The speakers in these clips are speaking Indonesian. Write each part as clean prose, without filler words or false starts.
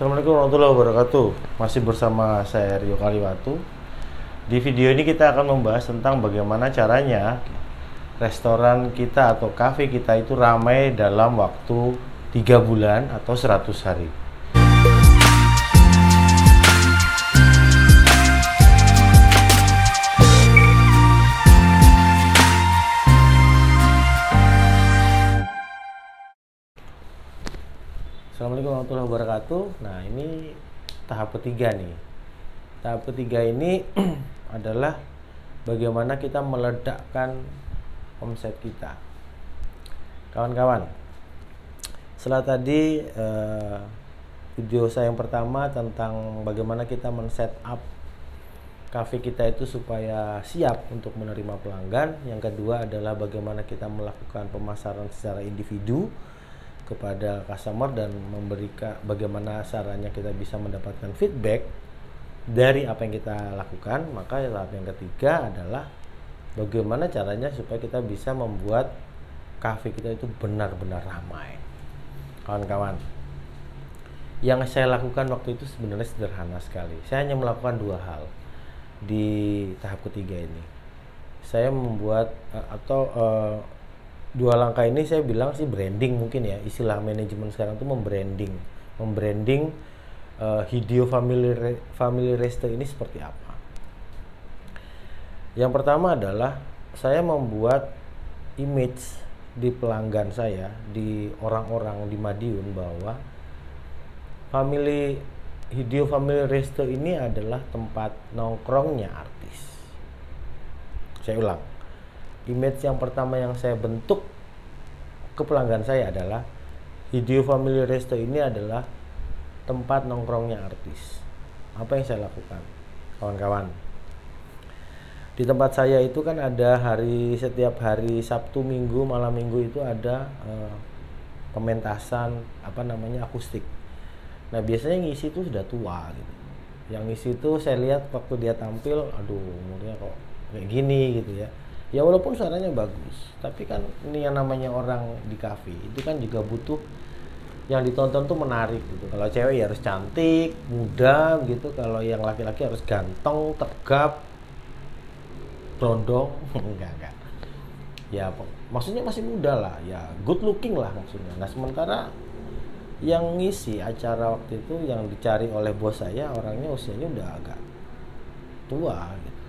Assalamualaikum warahmatullahi wabarakatuh. Masih bersama saya Rio Kaliwatu. Di video ini kita akan membahas tentang bagaimana caranya restoran kita atau kafe kita itu ramai dalam waktu 3 bulan atau 100 hari. Assalamualaikum warahmatullahi wabarakatuh. Nah, ini tahap ketiga nih. Tahap ketiga ini adalah bagaimana kita meledakkan omset kita. Kawan-kawan, setelah tadi video saya yang pertama tentang bagaimana kita men-set up cafe kita itu supaya siap untuk menerima pelanggan. Yang kedua adalah bagaimana kita melakukan pemasaran secara individu kepada customer dan memberikan bagaimana caranya kita bisa mendapatkan feedback dari apa yang kita lakukan. Maka tahap yang ketiga adalah bagaimana caranya supaya kita bisa membuat cafe kita itu benar-benar ramai. Kawan-kawan, yang saya lakukan waktu itu sebenarnya sederhana sekali. Saya hanya melakukan dua hal di tahap ketiga ini. Saya membuat dua langkah ini saya bilang sih branding, mungkin ya istilah manajemen sekarang tuh membranding Hideo Family Resto ini seperti apa. Yang pertama adalah saya membuat image di pelanggan saya, di orang-orang di Madiun, bahwa Hideo Family Resto ini adalah tempat nongkrongnya artis. Saya ulang, image yang pertama yang saya bentuk ke pelanggan saya adalah Hideo Family Resto ini adalah tempat nongkrongnya artis. Apa yang saya lakukan, kawan-kawan? Di tempat saya itu kan ada setiap hari Sabtu, Minggu, malam Minggu itu ada pementasan akustik. Nah, biasanya yang ngisi itu sudah tua gitu. Yang ngisi itu saya lihat waktu dia tampil, aduh umurnya kok kayak gini gitu ya. Ya walaupun suaranya bagus, tapi kan ini yang namanya orang di kafe itu kan juga butuh yang ditonton tuh menarik gitu. Kalau cewek ya harus cantik, muda gitu. Kalau yang laki-laki harus ganteng, tegap, brondong. enggak. Ya maksudnya masih muda lah, ya good looking lah maksudnya. Nah, sementara yang ngisi acara waktu itu yang dicari oleh bos saya orangnya usianya udah agak tua gitu.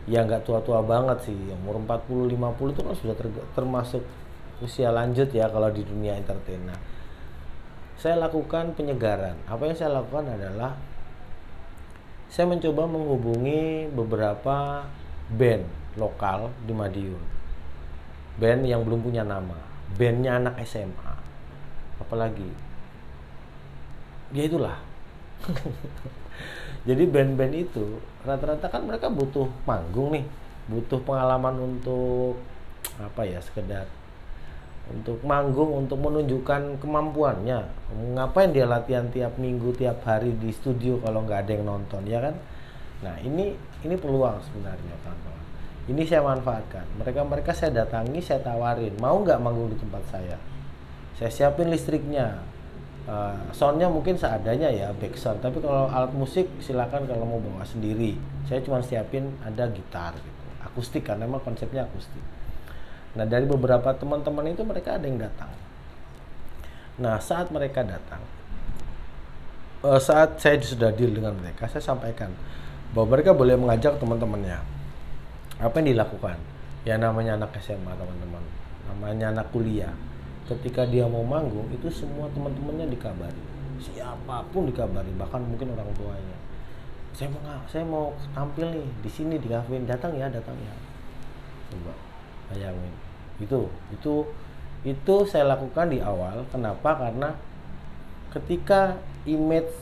Ya nggak tua-tua banget sih, umur 40-50 itu kan sudah termasuk usia lanjut ya kalau di dunia entertain. Nah, saya lakukan penyegaran. Apa yang saya lakukan adalah saya mencoba menghubungi beberapa band lokal di Madiun, band yang belum punya nama, bandnya anak SMA, apalagi ya itulah. Jadi band-band itu rata-rata kan mereka butuh panggung nih, butuh pengalaman untuk sekedar untuk manggung, untuk menunjukkan kemampuannya. Ngapain dia latihan tiap minggu, tiap hari di studio kalau nggak ada yang nonton, ya kan? Nah, ini peluang sebenarnya, kawan-kawan. Ini saya manfaatkan. Mereka saya datangi, saya tawarin, mau nggak manggung di tempat saya? Saya siapin listriknya. Soundnya mungkin seadanya ya, back sound. Tapi kalau alat musik silakan kalau mau bawa sendiri. Saya cuma siapin ada gitar gitu, akustik, karena memang konsepnya akustik. Nah, dari beberapa teman-teman itu mereka ada yang datang. Nah, saat mereka datang, saat saya sudah deal dengan mereka, saya sampaikan bahwa mereka boleh mengajak teman-temannya. Apa yang dilakukan? Ya namanya anak SMA, teman-teman, namanya anak kuliah. Ketika dia mau manggung itu semua teman-temannya dikabari, siapapun dikabari, bahkan mungkin orang tuanya. Saya mau tampil nih di sini di kafe, datang ya. Coba bayangin, itu saya lakukan di awal. Kenapa? Karena ketika image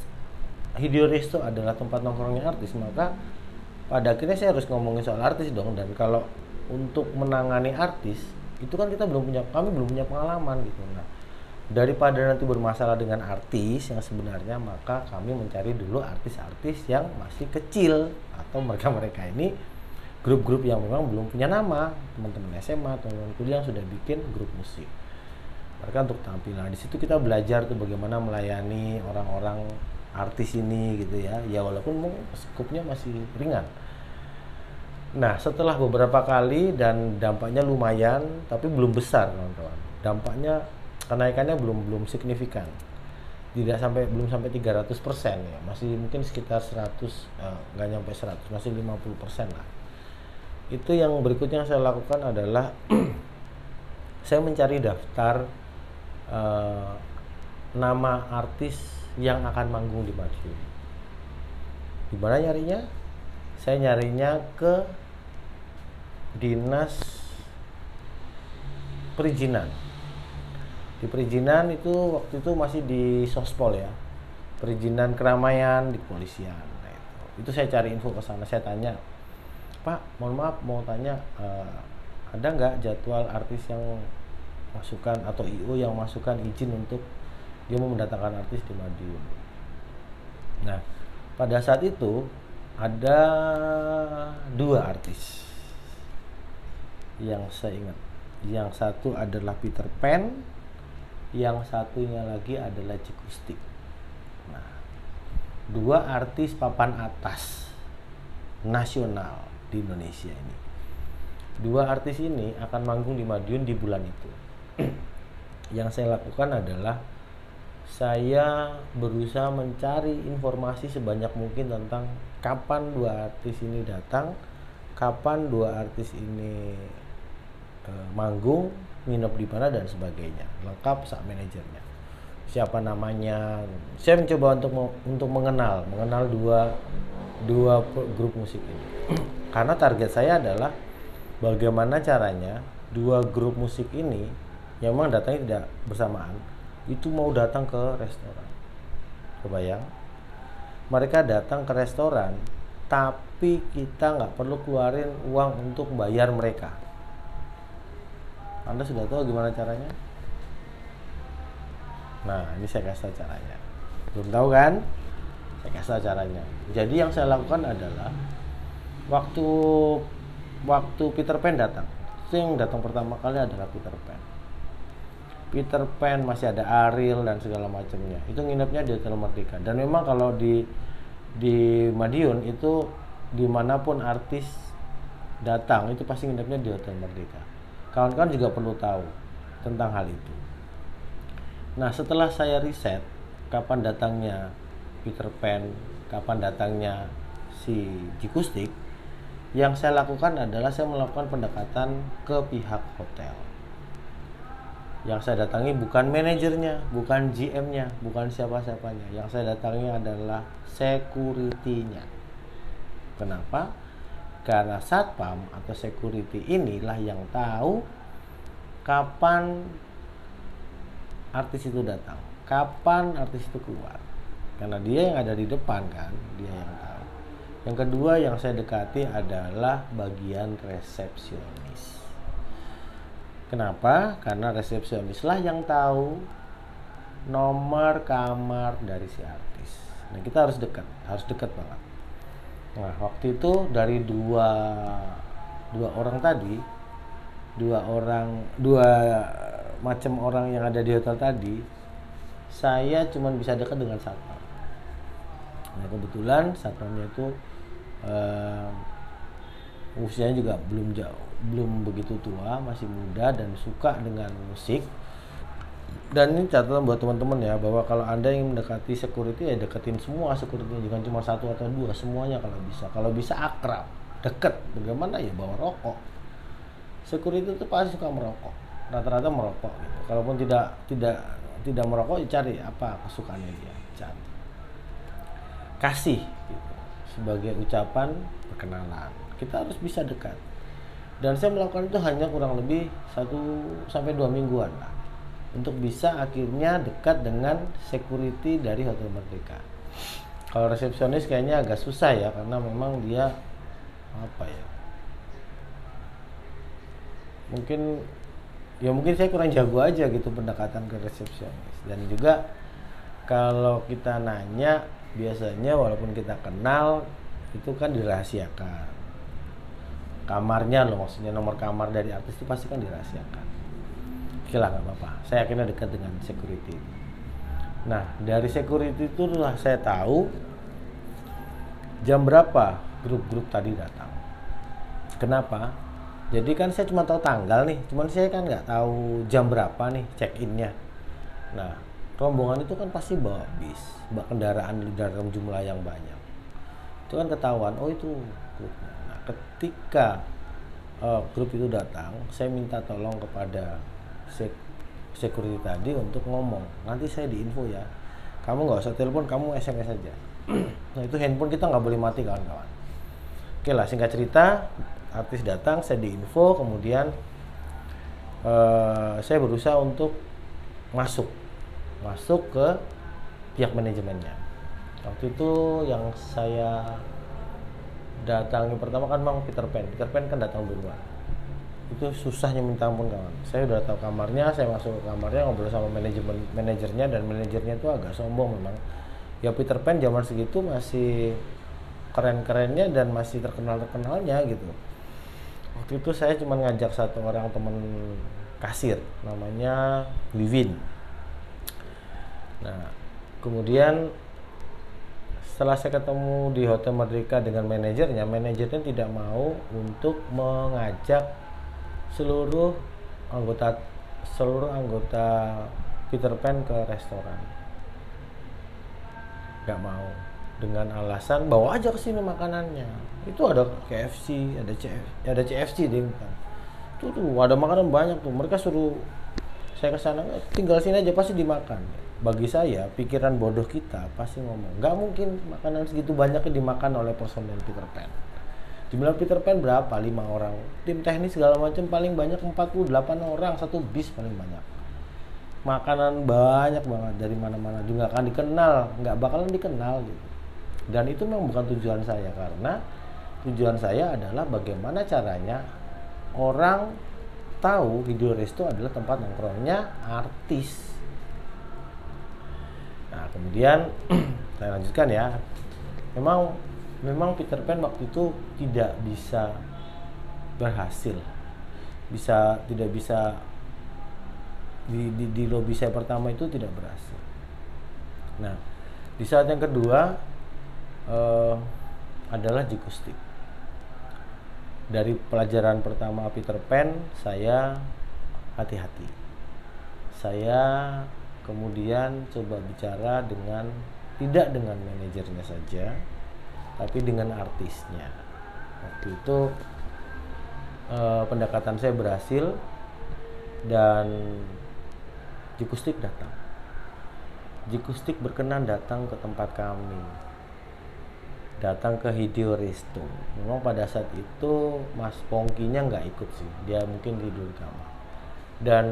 Hideo Resto adalah tempat nongkrongnya artis, maka pada akhirnya saya harus ngomongin soal artis dong. Dan kalau untuk menangani artis itu kan kami belum punya pengalaman gitu. Nah, daripada nanti bermasalah dengan artis yang sebenarnya, maka kami mencari dulu artis-artis yang masih kecil atau mereka ini grup-grup yang memang belum punya nama, teman-teman SMA, teman-teman kuliah yang sudah bikin grup musik. mereka untuk tampil. Nah di situ kita belajar tuh bagaimana melayani orang-orang artis ini gitu ya. Ya walaupun skupnya masih ringan. Nah setelah beberapa kali dan dampaknya lumayan, tapi belum besar kawan-kawan. Dampaknya kenaikannya belum signifikan. Belum sampai 300% ya. Masih mungkin sekitar 100, nggak nyampe 100, masih 50% lah. Itu yang berikutnya saya lakukan adalah saya mencari daftar nama artis yang akan manggung di Madiun. Di mana nyarinya? Saya nyarinya ke dinas perizinan. Di perizinan itu waktu itu masih di Sospol ya, perizinan keramaian di kepolisian. Nah, itu saya cari info ke sana. Saya tanya, Pak, mohon maaf mau tanya, ada nggak jadwal artis yang masukkan atau IO yang masukkan izin untuk dia mau mendatangkan artis di Madiun. Nah pada saat itu ada 2 artis yang saya ingat. Yang satu adalah Peter Pan, yang satunya lagi adalah Jikustik. Nah 2 artis papan atas nasional di Indonesia ini. 2 artis ini akan manggung di Madiun di bulan itu. Yang saya lakukan adalah saya berusaha mencari informasi sebanyak mungkin tentang kapan 2 artis ini datang, kapan 2 artis ini manggung, nginep di mana dan sebagainya, lengkap sak manajernya, siapa namanya. Saya mencoba untuk mengenal dua grup musik ini karena target saya adalah bagaimana caranya 2 grup musik ini yang memang datangnya tidak bersamaan itu mau datang ke restoran. Kebayang? Mereka datang ke restoran tapi kita nggak perlu keluarin uang untuk bayar mereka. Anda sudah tahu gimana caranya? Nah ini saya kasih tahu caranya. Belum tahu kan? Saya kasih tahu caranya. Jadi yang saya lakukan adalah waktu Peter Pan datang, itu yang datang pertama kali adalah Peter Pan. Peter Pan, masih ada Ariel dan segala macamnya. Itu nginepnya di Hotel Merdeka. Dan memang kalau di Madiun itu dimanapun artis datang itu pasti nginepnya di Hotel Merdeka. Kawan-kawan juga perlu tahu tentang hal itu. Nah setelah saya riset kapan datangnya Peter Pan, kapan datangnya si Jikustik, yang saya lakukan adalah saya melakukan pendekatan ke pihak hotel. Yang saya datangi bukan manajernya, bukan GM-nya, bukan siapa-siapanya. Yang saya datangi adalah security-nya. Kenapa? Karena satpam atau security inilah yang tahu kapan artis itu datang, kapan artis itu keluar. Karena dia yang ada di depan kan, dia yang tahu. Yang kedua yang saya dekati adalah bagian resepsionis. Kenapa? Karena resepsionislah yang tahu nomor kamar dari si artis. Nah kita harus dekat banget. Nah waktu itu dari dua orang tadi, dua macam orang yang ada di hotel tadi, saya cuma bisa dekat dengan satpam. Nah kebetulan satpamnya itu usianya juga belum begitu tua, masih muda dan suka dengan musik. Dan ini catatan buat teman-teman ya, bahwa kalau Anda ingin mendekati security ya deketin semua security, jangan cuma 1 atau 2, semuanya kalau bisa akrab, deket. Bagaimana ya, bawa rokok. Security itu pasti suka merokok, rata-rata merokok gitu. Kalaupun tidak merokok ya cari apa kesukaannya dia, cari, kasih gitu, sebagai ucapan perkenalan. Kita harus bisa dekat. Dan saya melakukan itu hanya kurang lebih 1-2 mingguan lah, untuk bisa akhirnya dekat dengan security dari Hotel Merdeka. Kalau resepsionis kayaknya agak susah ya, karena memang dia apa ya, mungkin saya kurang jago aja gitu pendekatan ke resepsionis. Dan juga kalau kita nanya biasanya walaupun kita kenal itu kan dirahasiakan kamarnya loh, maksudnya nomor kamar dari artis itu pasti kan dirahasiakan. Oke lah, nggak apa-apa, saya akhirnya dekat dengan security. Nah, dari security itu lah saya tahu jam berapa grup-grup tadi datang. Kenapa? Jadi kan saya cuma tahu tanggal nih, cuman saya kan nggak tahu jam berapa nih check-innya. Nah, rombongan itu kan pasti bawa bis, bawa kendaraan dalam jumlah yang banyak. Itu kan ketahuan, oh itu grupnya. Nah, ketika grup itu datang, saya minta tolong kepada security tadi untuk ngomong, nanti saya diinfo ya, kamu nggak usah telepon, kamu SMS aja. Nah, itu handphone kita nggak boleh mati, kawan-kawan. Oke lah, singkat cerita, artis datang, saya diinfo, kemudian saya berusaha untuk masuk ke pihak manajemennya. Waktu itu yang saya datangi pertama kan Bang Peter Pan kan datang duluan. Itu susahnya minta ampun, kawan. Saya udah tahu kamarnya, saya masuk ke kamarnya, ngobrol sama manajernya, dan manajernya itu agak sombong memang. Ya Peter Pan zaman segitu masih keren-kerennya dan masih terkenalnya gitu. Waktu itu saya cuma ngajak satu orang teman kasir, namanya Wivin. Nah, kemudian setelah saya ketemu di Hotel Merdeka dengan manajernya tidak mau untuk mengajak seluruh anggota Peter Pan ke restoran. Gak mau, dengan alasan bawa aja ke sini makanannya. Itu ada KFC, ada CFC deh kan. Tuh ada makanan banyak tuh. Mereka suruh saya ke sana, tinggal sini aja pasti dimakan. Bagi saya, pikiran bodoh kita pasti ngomong, nggak mungkin makanan segitu banyaknya dimakan oleh personel Peter Pan. Jumlah Peter Pan berapa? 5 orang. Tim teknis segala macam paling banyak 48 orang, satu bis paling banyak. Makanan banyak banget dari mana-mana, juga akan dikenal, nggak bakalan dikenal gitu. Dan itu memang bukan tujuan saya, karena tujuan saya adalah bagaimana caranya orang tahu Video Resto adalah tempat nongkrongnya artis. Nah, kemudian saya lanjutkan ya. Memang Peter Pan waktu itu tidak bisa berhasil. Tidak bisa di lobi saya pertama itu tidak berhasil. Nah, di saat yang kedua adalah Jikustik. Dari pelajaran pertama Peter Pan, saya hati-hati. Saya kemudian coba bicara tidak dengan manajernya saja, tapi dengan artisnya. Waktu itu pendekatan saya berhasil dan Jikustik datang. Jikustik berkenan datang ke tempat kami, datang ke Video Resto. Memang pada saat itu Mas Pongkinya nggak ikut sih, dia mungkin tidur di kamar. Dan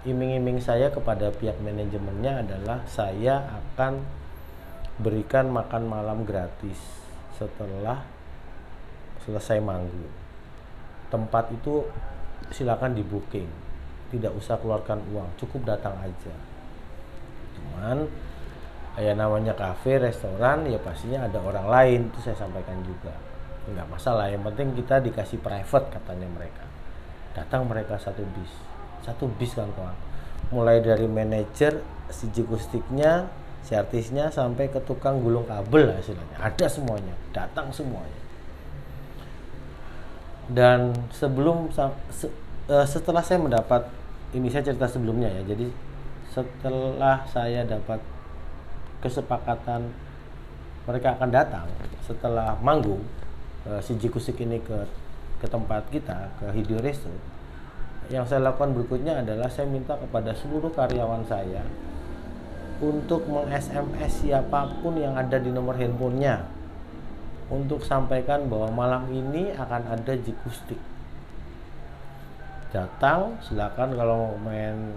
iming-iming saya kepada pihak manajemennya adalah saya akan berikan makan malam gratis setelah selesai manggung. Tempat itu silakan di booking, tidak usah keluarkan uang, cukup datang aja. Cuman ya namanya kafe, restoran, ya pastinya ada orang lain, itu saya sampaikan juga. Nggak masalah, yang penting kita dikasih private, katanya mereka. Datang mereka satu bis kan kawan. Mulai dari manajer, si Jikustiknya, si artisnya, sampai ke tukang gulung kabel lah istilahnya. Ada semuanya, datang semuanya. Dan setelah saya mendapat, ini saya cerita sebelumnya ya, jadi setelah saya dapat kesepakatan mereka akan datang setelah manggung, si Jikustik ini ke tempat kita, ke Video Resto, yang saya lakukan berikutnya adalah saya minta kepada seluruh karyawan saya untuk meng-SMS siapapun yang ada di nomor handphonenya untuk sampaikan bahwa malam ini akan ada Jikustik. Datang, silakan, kalau mau main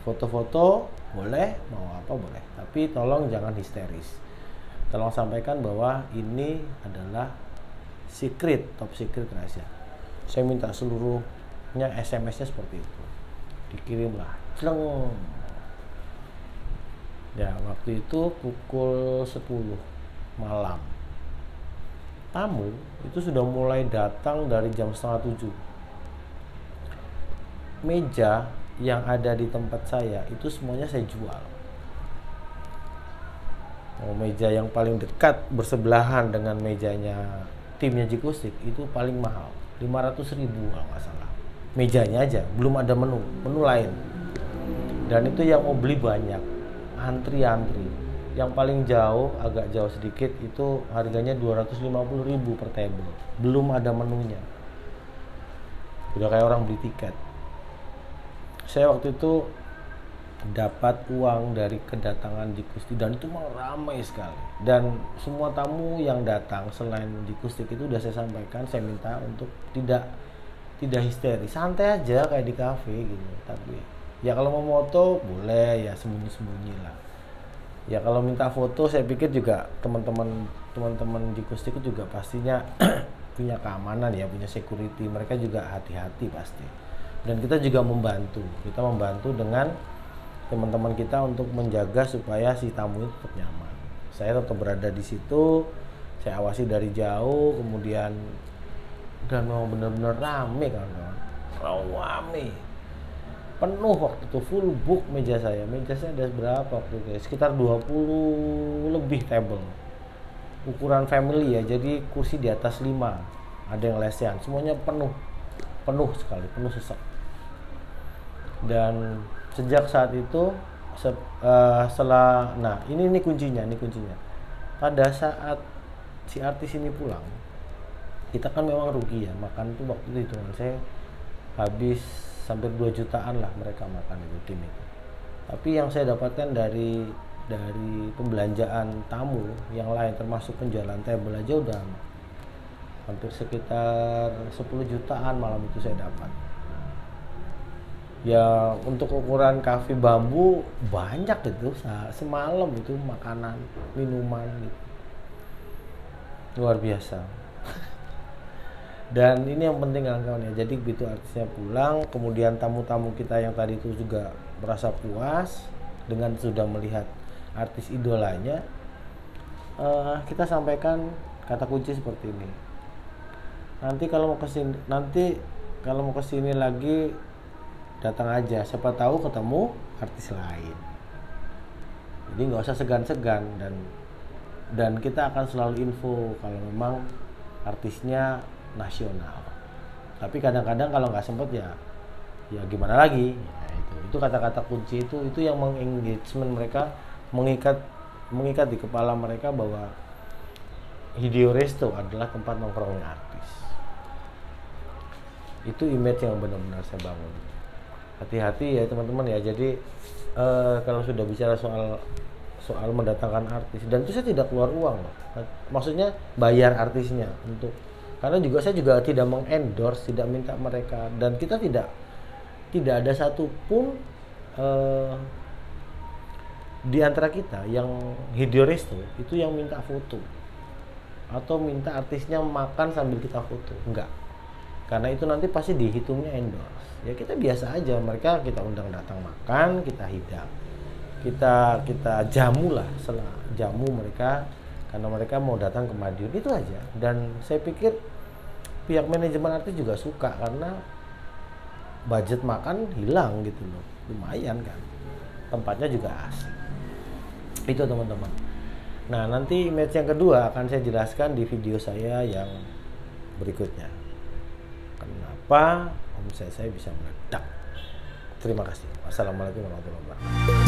foto-foto boleh, mau apa boleh, tapi tolong jangan histeris. Tolong sampaikan bahwa ini adalah secret, top secret, rahasia. Saya minta seluruhnya SMS-nya seperti itu. Dikirimlah. Celeng. Ya, waktu itu pukul 10 malam. Tamu itu sudah mulai datang dari jam 6:30. Meja yang ada di tempat saya itu semuanya saya jual. Meja yang paling dekat bersebelahan dengan mejanya timnya Jikustik itu paling mahal, 500.000 kalau nggak salah. Mejanya aja, belum ada menu lain. Dan itu yang mau beli banyak, antri. Yang paling jauh, agak jauh sedikit itu harganya 250.000 per table, belum ada menunya. Udah kayak orang beli tiket. Saya waktu itu dapat uang dari kedatangan Jikustik dan itu ramai sekali, dan semua tamu yang datang selain Jikustik itu udah saya sampaikan, saya minta untuk tidak histeris, santai aja kayak di kafe gitu. Tapi ya kalau mau foto boleh, ya sembunyi lah. Ya kalau minta foto saya pikir juga teman-teman Jikustik itu juga pastinya punya keamanan ya, punya security, mereka juga hati-hati pasti. Dan kita juga membantu dengan teman-teman kita untuk menjaga supaya si tamu itu tetap nyaman. Saya tetap berada di situ, saya awasi dari jauh, kemudian dan memang benar-benar rame kawan-kawan, rame, penuh waktu itu, full book meja saya ada berapa waktu itu, sekitar 20 lebih table, ukuran family ya, jadi kursi di atas 5, ada yang lesehan, semuanya penuh sekali, penuh sesak. Dan sejak saat itu setelah, nah ini kuncinya. Pada saat si artis ini pulang, kita kan memang rugi ya, makan tuh waktu itu hitungan saya habis hampir 2 jutaan lah mereka makan itu, tim itu. Tapi yang saya dapatkan dari pembelanjaan tamu yang lain termasuk penjualan table aja udah hampir sekitar 10 jutaan malam itu saya dapat. Ya untuk ukuran kafe bambu banyak itu, semalam itu makanan, minuman gitu. Luar biasa. Dan ini yang penting kawan-kawan ya. Jadi begitu artisnya pulang, kemudian tamu-tamu kita yang tadi itu juga merasa puas dengan sudah melihat artis idolanya, kita sampaikan kata kunci seperti ini. Nanti kalau mau kesini lagi datang aja, siapa tahu ketemu artis lain. Jadi nggak usah segan-segan, dan kita akan selalu info kalau memang artisnya nasional. Tapi kadang-kadang kalau nggak sempet ya gimana lagi. Ya, itu kata-kata kunci itu yang mengengagement mereka, mengikat di kepala mereka bahwa Hideo Resto adalah tempat nongkrongnya artis. Itu image yang benar-benar saya bangun. Hati-hati ya teman-teman ya. Jadi kalau sudah bicara soal mendatangkan artis, dan itu saya tidak keluar uang loh. Maksudnya bayar artisnya karena saya juga tidak mengendorse, tidak minta mereka, dan kita tidak ada satupun di antara kita yang Hideo Resto itu yang minta foto atau minta artisnya makan sambil kita foto, enggak. Karena itu nanti pasti dihitungnya endorse. Ya kita biasa aja, mereka kita undang datang makan, kita hidang, kita jamu lah, jamu mereka karena mereka mau datang ke Madiun, itu aja. Dan saya pikir pihak manajemen artis juga suka karena budget makan hilang gitu loh, lumayan kan, tempatnya juga asik. Itu teman-teman. Nah nanti image yang kedua akan saya jelaskan di video saya yang berikutnya. Kenapa omset saya bisa meledak. Terima kasih. Wassalamualaikum warahmatullahi wabarakatuh.